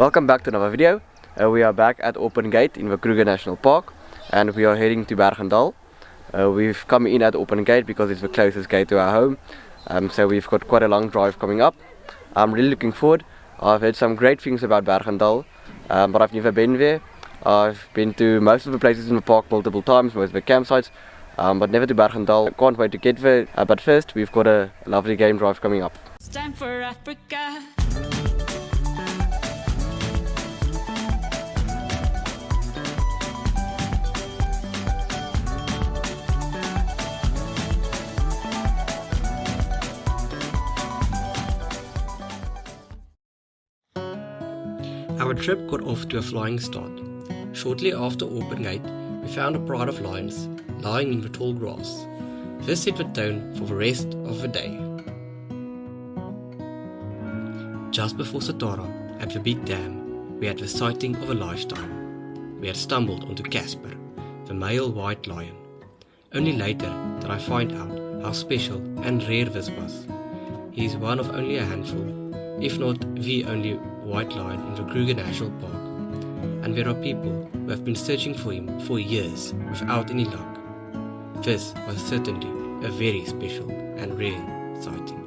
Welcome back to another video. We are back at Open Gate in the Kruger National Park and we are heading to Berg. We've come in at Open Gate because it's the closest gate to our home, so we've got quite a long drive coming up. I'm really looking forward. I've heard some great things about Berg, but I've never been there. I've been to most of the places in the park multiple times, most of the campsites, but never to Berg. I can't wait to get there, but first we've got a lovely game drive coming up. It's time for Africa. Our trip got off to a flying start. Shortly after Open Gate, we found a pride of lions lying in the tall grass. This set the tone for the rest of the day. Just before Satara, at the big dam, we had the sighting of a lifetime. We had stumbled onto Casper, the male white lion. Only later did I find out how special and rare this was. He is one of only a handful, if not the only white lion in the Kruger National Park, and there are people who have been searching for him for years without any luck. This was certainly a very special and rare sighting.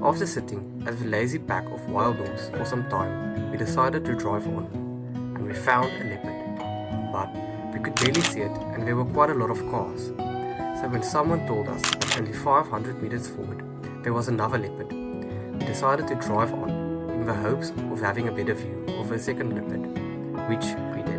After sitting at the lazy pack of wild dogs for some time, we decided to drive on, and we found a leopard. But we could barely see it and there were quite a lot of cars. So when someone told us that only 500 meters forward there was another leopard, we decided to drive on in the hopes of having a better view of a second leopard, which we did.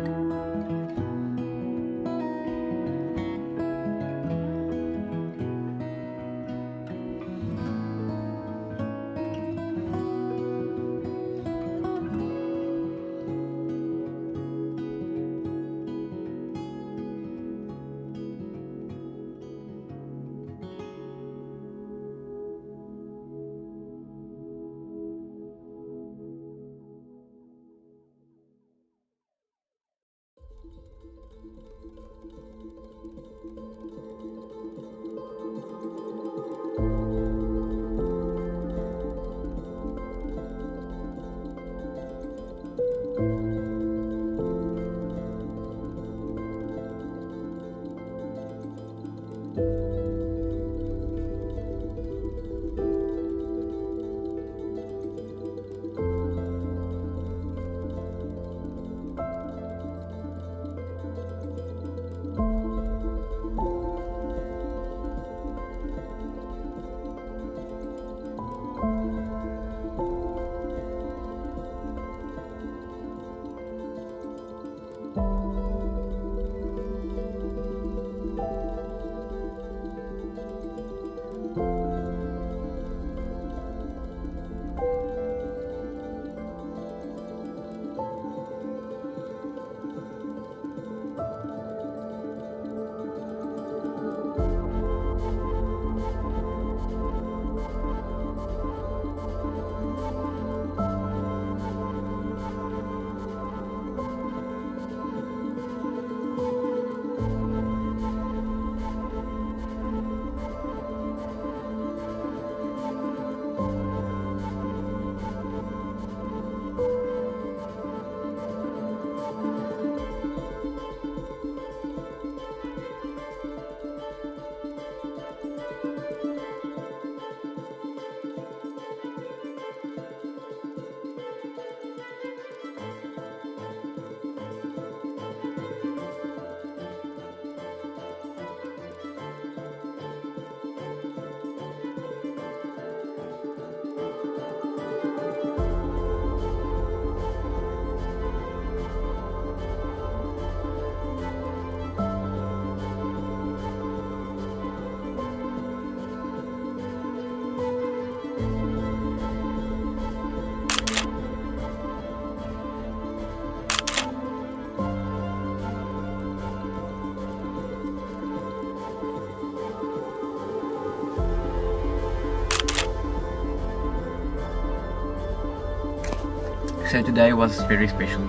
So today was very special.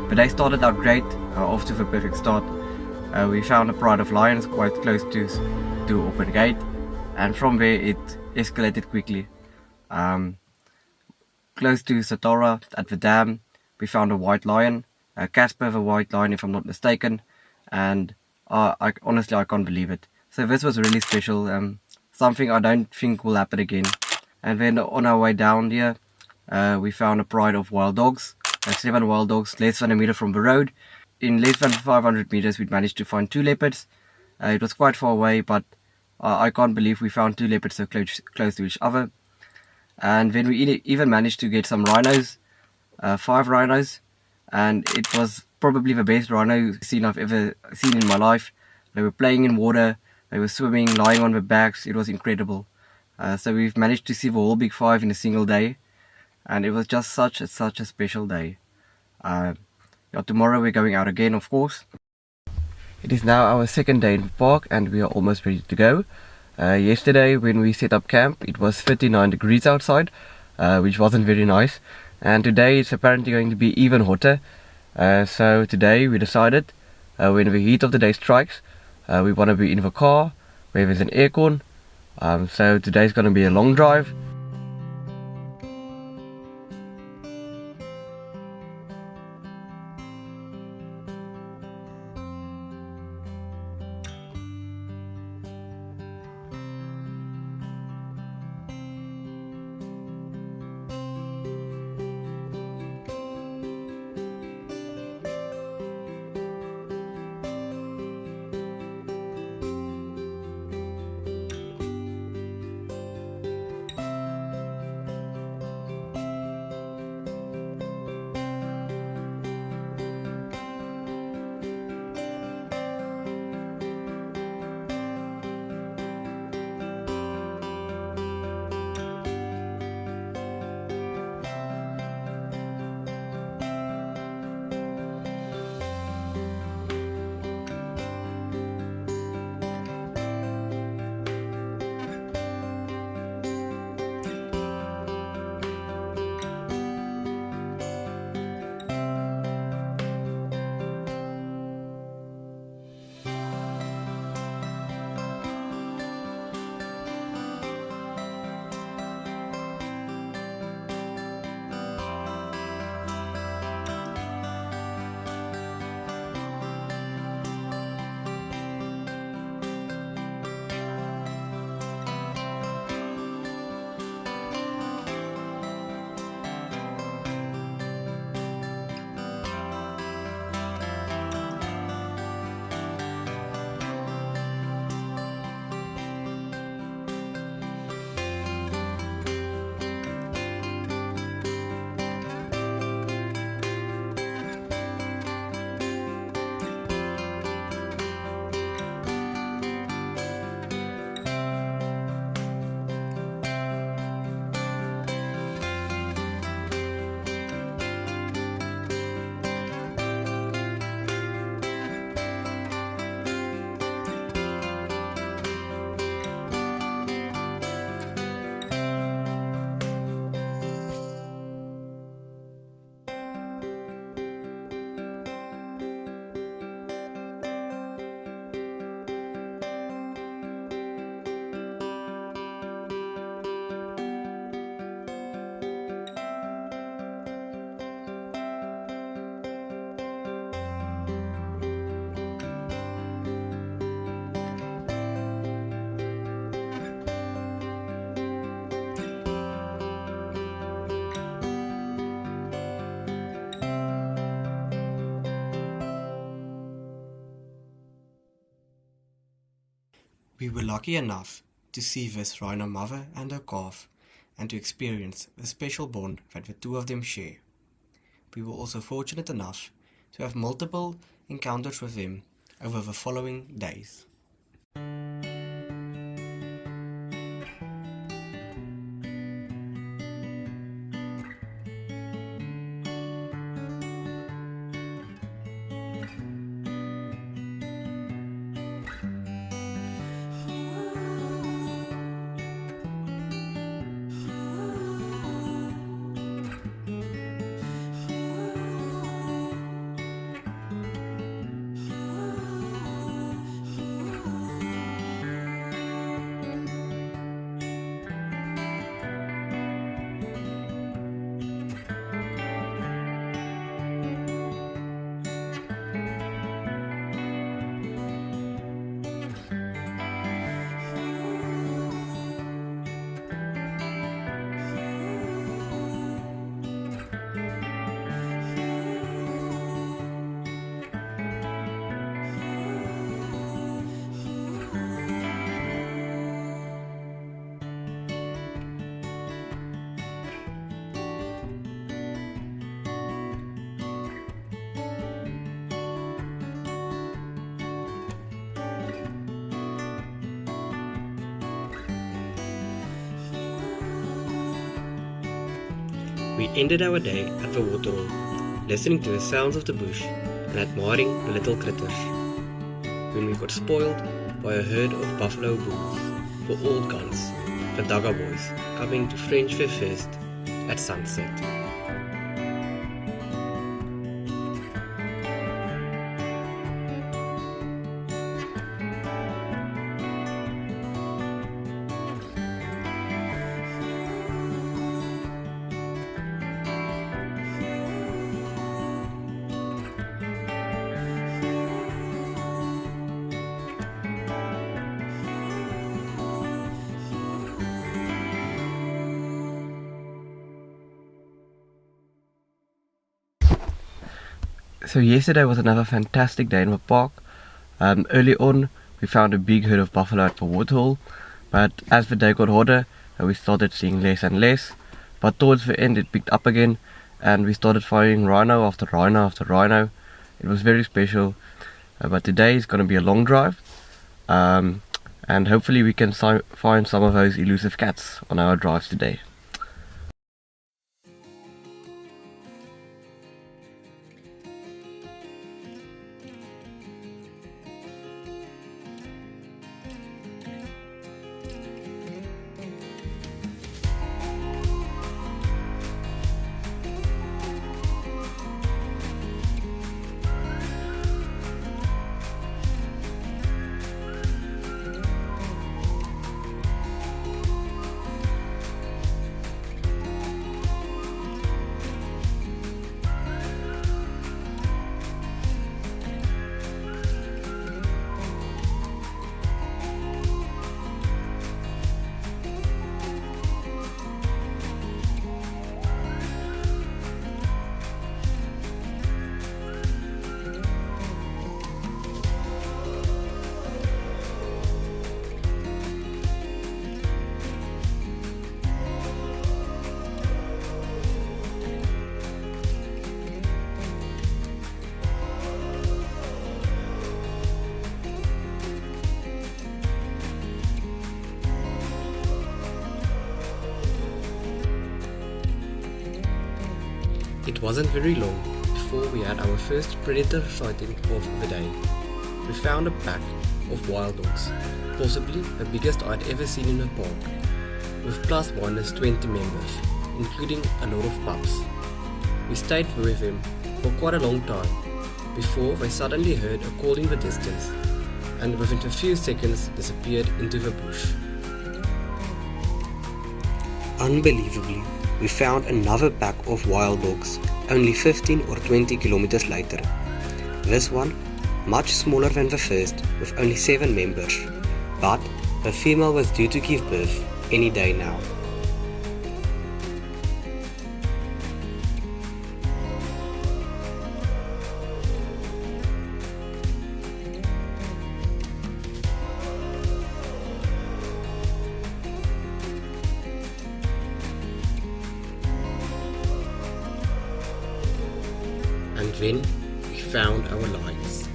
The day started out great, off to the perfect start. We found a pride of lions quite close to open gate, and from there it escalated quickly. Close to Satora at the dam, we found a white lion, Casper the white lion if I'm not mistaken, and honestly I can't believe it. So this was really special, something I don't think will happen again. And then on our way down here, we found a pride of wild dogs, 7 wild dogs less than a meter from the road. In less than 500 meters we managed to find 2 leopards. It was quite far away, but I can't believe we found 2 leopards so close to each other. And then we even managed to get some rhinos, 5 rhinos, and it was probably the best rhino scene I've ever seen in my life. They were playing in water, they were swimming, lying on their backs. It was incredible. So we've managed to see the whole big 5 in a single day, and it was just such a special day. Tomorrow we're going out again, of course. It is now our second day in the park and we are almost ready to go. Yesterday when we set up camp it was 39 degrees outside, which wasn't very nice, and today it's apparently going to be even hotter. So today we decided, when the heat of the day strikes, we want to be in the car where there's an aircon. So today's going to be a long drive. We were lucky enough to see this rhino mother and her calf and to experience the special bond that the two of them share. We were also fortunate enough to have multiple encounters with them over the following days. We ended our day at the waterhole, listening to the sounds of the bush and admiring the little critters. When we got spoiled by a herd of buffalo bulls for all guns, the Dagga boys coming to French Fair First at sunset. So yesterday was another fantastic day in the park. Early on we found a big herd of buffalo at the waterhole, but as the day got hotter we started seeing less and less, but towards the end it picked up again and we started finding rhino after rhino after rhino. It was very special, but today is going to be a long drive, and hopefully we can find some of those elusive cats on our drives today. It wasn't very long before we had our first predator sighting of the day. We found a pack of wild dogs, possibly the biggest I'd ever seen in a park, with plus minus 20 members, including a lot of pups. We stayed with them for quite a long time before they suddenly heard a call in the distance and within a few seconds disappeared into the bush. Unbelievably, we found another pack of wild dogs only 15 or 20 kilometers later. This one, much smaller than the first, with only 7 members, but the female was due to give birth any day now. And then we found our lions.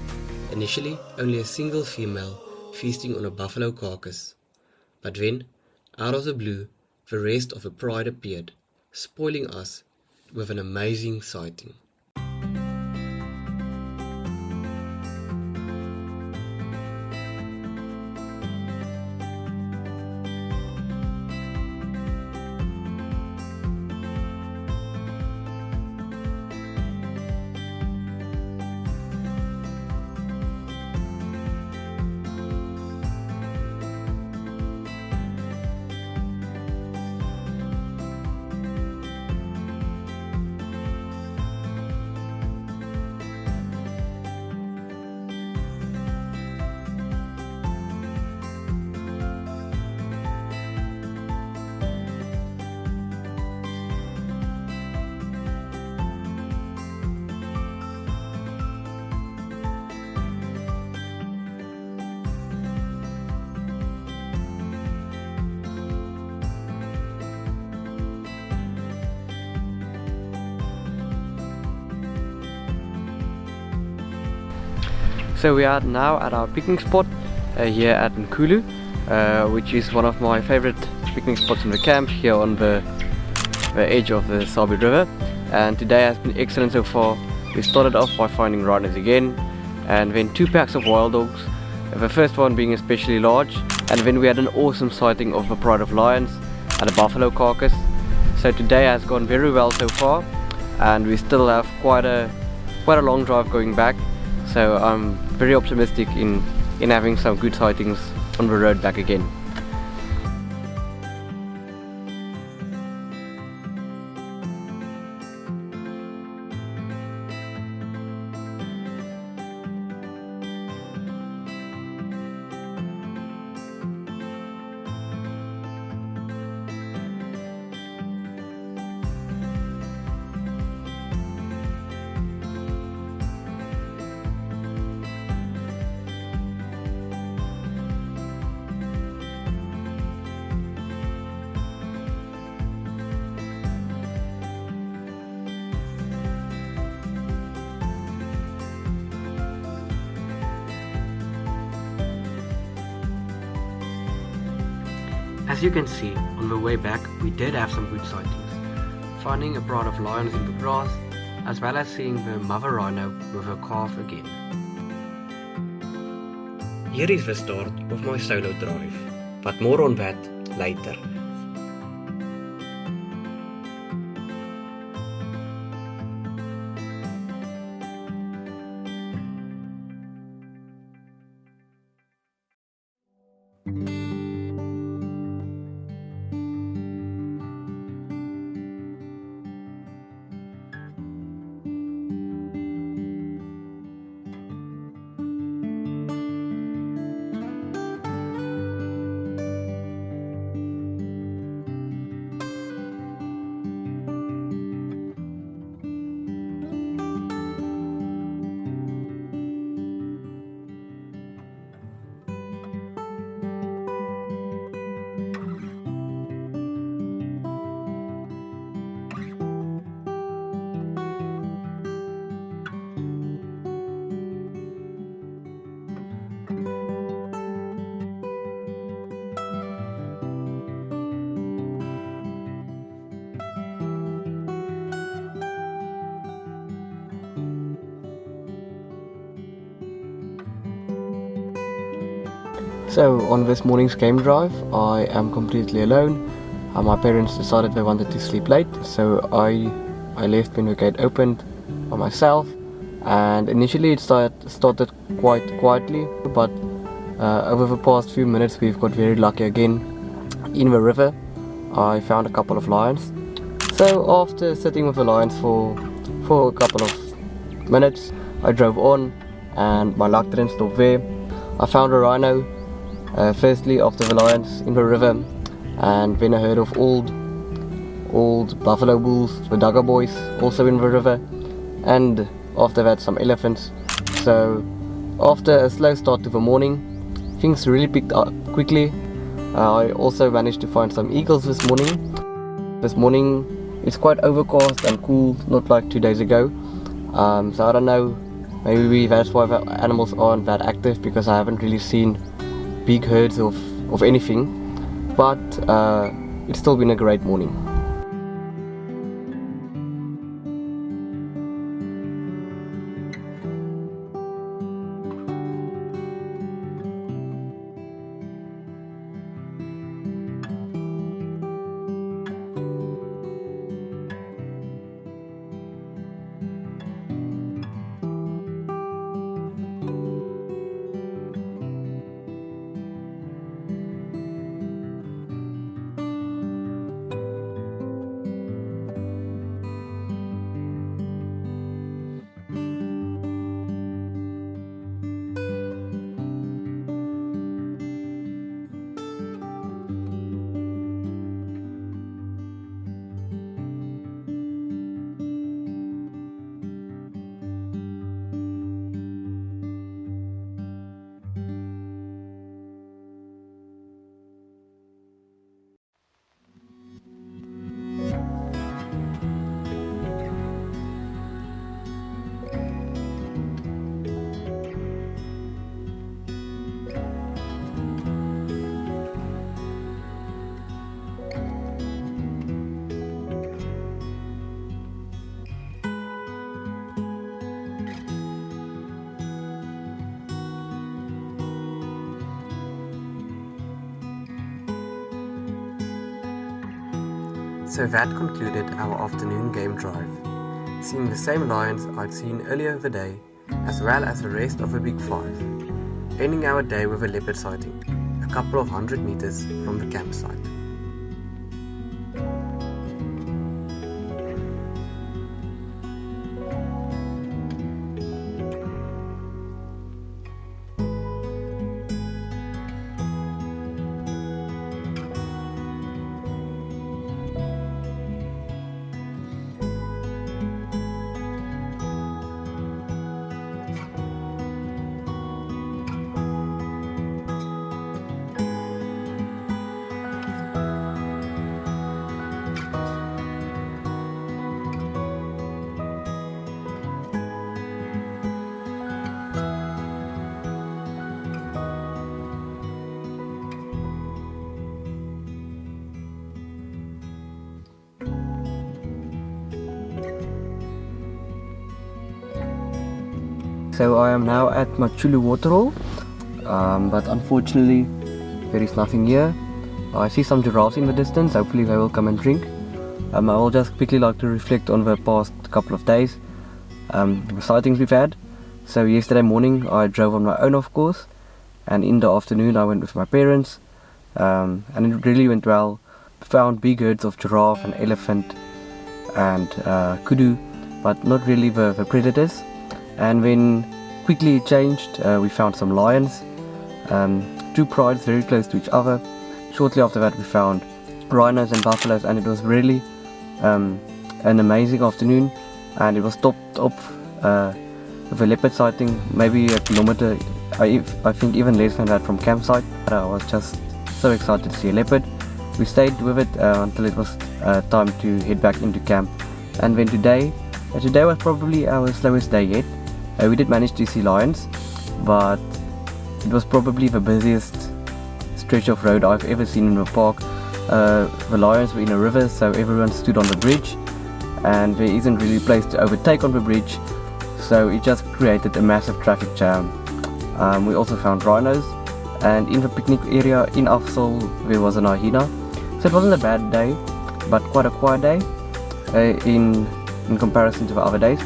Initially only a single female feasting on a buffalo carcass. But then, out of the blue, the rest of the pride appeared, spoiling us with an amazing sighting. So we are now at our picnic spot here at Nkulu, which is one of my favorite picnic spots in the camp here on the the edge of the Sabi River, and today has been excellent so far. We started off by finding rhinos again, and then 2 packs of wild dogs, the first one being especially large, and then we had an awesome sighting of a pride of lions and a buffalo carcass. So today has gone very well so far, and we still have quite a long drive going back, so I'm very optimistic in having some good sightings on the road back again. As you can see, on the way back we did have some good sightings, finding a pride of lions in the grass, as well as seeing the mother rhino with her calf again. Here is the start of my solo drive, but more on that later. So on this morning's game drive, I am completely alone. My parents decided they wanted to sleep late, so I left when the gate opened by myself. And initially it started quite quietly, but over the past few minutes we've got very lucky again. In the river, I found a couple of lions. So after sitting with the lions for a couple of minutes, I drove on, and my luck didn't stop there. I found a rhino. Firstly after the lions in the river, and then a herd of old buffalo bulls, the Duggar boys, also in the river, and after that some elephants. So after a slow start to the morning, things really picked up quickly. I also managed to find some eagles this morning. This morning it's quite overcast and cool, not like 2 days ago. So I don't know, maybe that's why the animals aren't that active, because I haven't really seen big herds of anything, but it's still been a great morning. So that concluded our afternoon game drive, seeing the same lions I'd seen earlier the day, as well as the rest of the Big Five, ending our day with a leopard sighting, a couple of 100 meters from the campsite. So I am now at Machulu waterhole, but unfortunately there is nothing here. I see some giraffes in the distance, hopefully they will come and drink. I will just quickly like to reflect on the past couple of days, the sightings we've had. So yesterday morning I drove on my own, of course, and in the afternoon I went with my parents, and it really went well. Found big herds of giraffe and elephant and kudu, but not really the predators. And then quickly it changed. We found some lions, two prides very close to each other. Shortly after that we found rhinos and buffaloes, and it was really an amazing afternoon. And it was topped off with a leopard sighting, maybe a kilometer, I think even less than that from campsite. I was just so excited to see a leopard. We stayed with it until it was time to head back into camp. And then today was probably our slowest day yet. We did manage to see lions, but it was probably the busiest stretch of road I've ever seen in the park. The lions were in a river, so everyone stood on the bridge, and there isn't really a place to overtake on the bridge, so it just created a massive traffic jam. We also found rhinos, and in the picnic area in Afsal there was an hyena. So it wasn't a bad day, but quite a quiet day in comparison to the other days.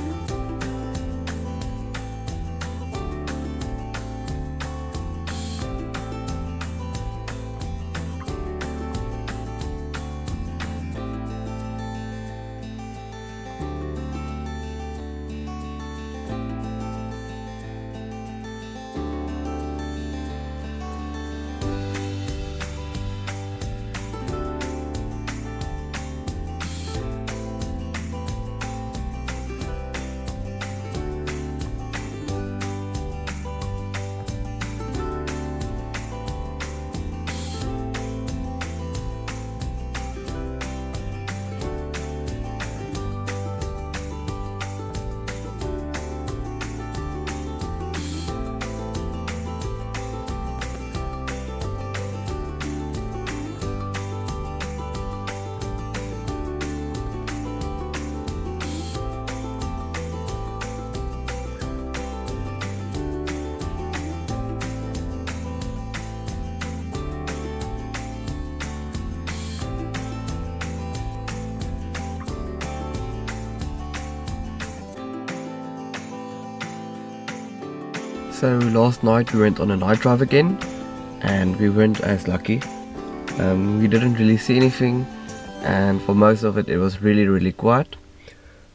So last night we went on a night drive again, and we weren't as lucky. We didn't really see anything, and for most of it was really quiet.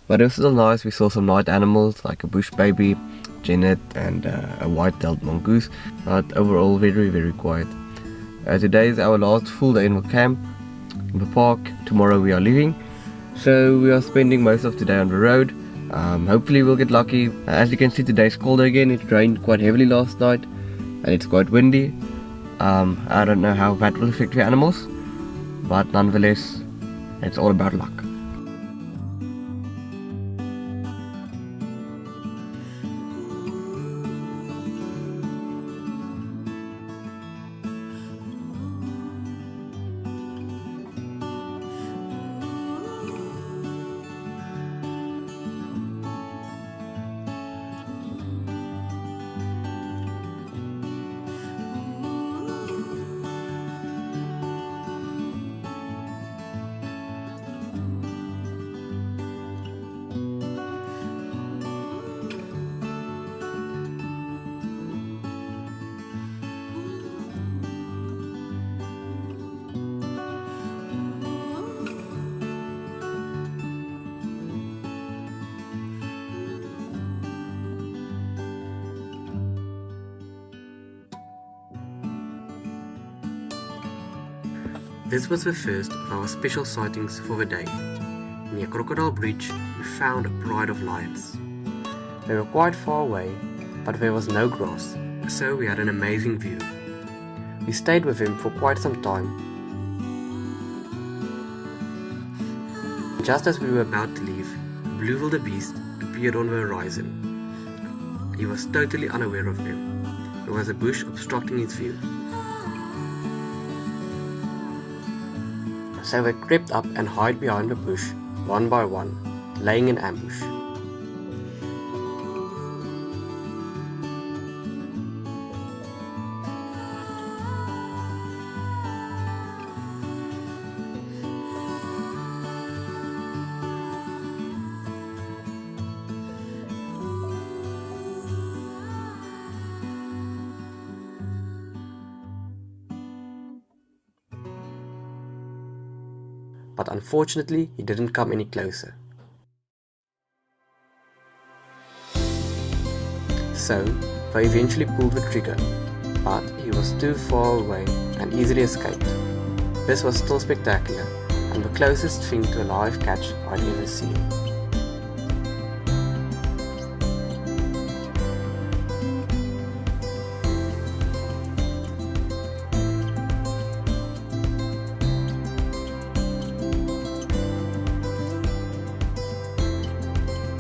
But it was still nice. We saw some night animals like a bush baby, genet, and a white-tailed mongoose. But overall very quiet. Today is our last full day in the camp, in the park. Tomorrow we are leaving, so we are spending most of today on the road. Hopefully we'll get lucky. As you can see, today's colder again. It rained quite heavily last night, and it's quite windy. I don't know how that will affect the animals, but nonetheless, it's all about luck. This was the first of our special sightings for the day. Near Crocodile Bridge, we found a pride of lions. They were quite far away, but there was no grass, so we had an amazing view. We stayed with him for quite some time. Just as we were about to leave, Blue wildebeest appeared on the horizon. He was totally unaware of them. There was a bush obstructing his view. So they crept up and hid behind the bush, one by one, laying in ambush. But unfortunately, he didn't come any closer. So, they eventually pulled the trigger, but he was too far away and easily escaped. This was still spectacular, and the closest thing to a live catch I'd ever seen.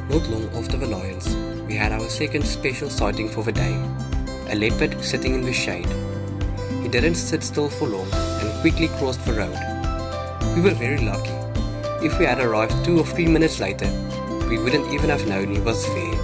Not long after the lions, we had our second special sighting for the day, a leopard sitting in the shade. He didn't sit still for long and quickly crossed the road. We were very lucky. If we had arrived 2 or 3 minutes later, we wouldn't even have known he was there.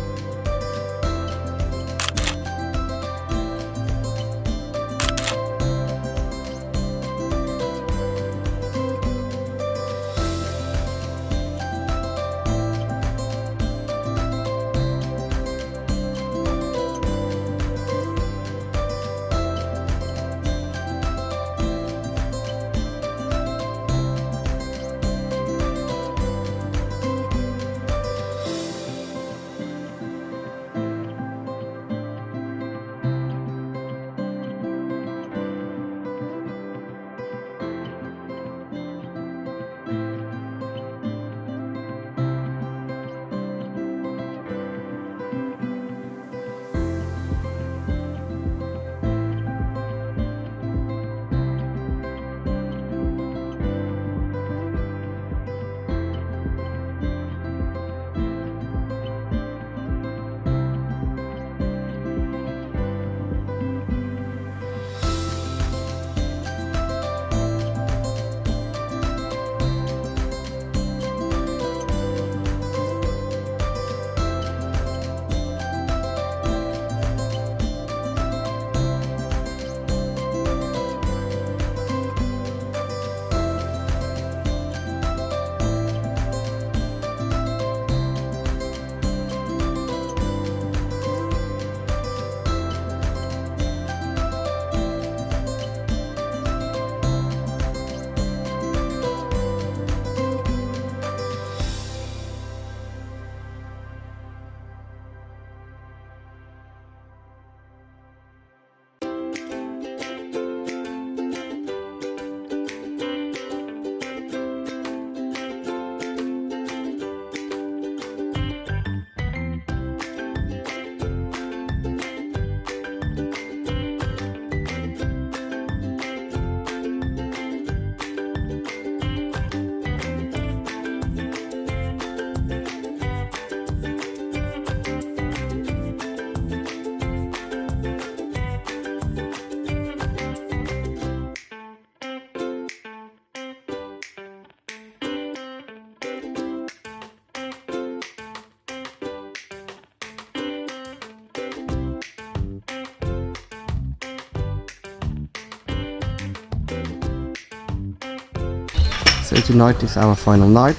So tonight is our final night,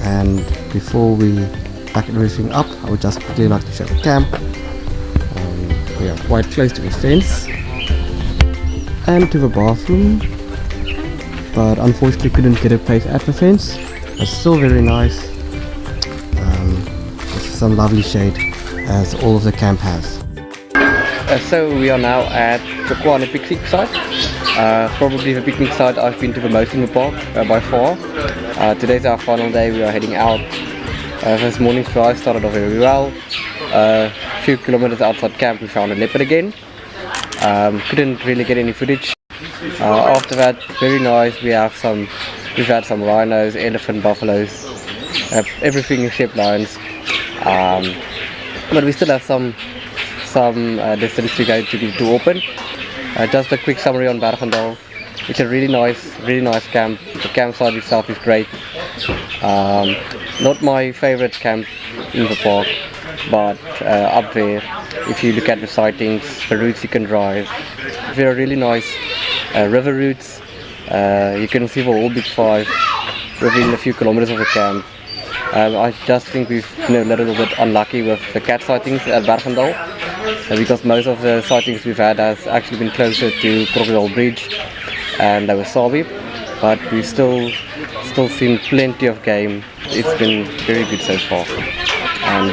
and before we pack everything up, I would just quickly like to show the camp. We are quite close to the fence and to the bathroom, but unfortunately couldn't get a place at the fence. It's still very nice, with some lovely shade as all of the camp has. So we are now at the Kruger National Park site. Probably the picnic site I've been to the most in the park by far. Today's our final day, we are heading out. This morning's drive started off very well. A few kilometers outside camp we found a leopard again. Couldn't really get any footage. After that, very nice, we've had some rhinos, elephant, buffaloes, everything except lions. But we still have some distance to go to open. Just a quick summary on Berg. It's a really nice camp. The campsite itself is great. Not my favorite camp in the park, but up there, if you look at the sightings, the routes you can drive, there are really nice river routes. You can see the whole Big Five within a few kilometers of the camp. I just think we've been a little bit unlucky with the cat sightings at Berg, because most of the sightings we've had has actually been closer to Kruger Bridge and Wasabi, but we've still seen plenty of game. It's been very good so far, and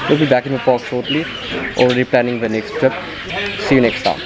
we'll be back in the park shortly, already planning the next trip. See you next time.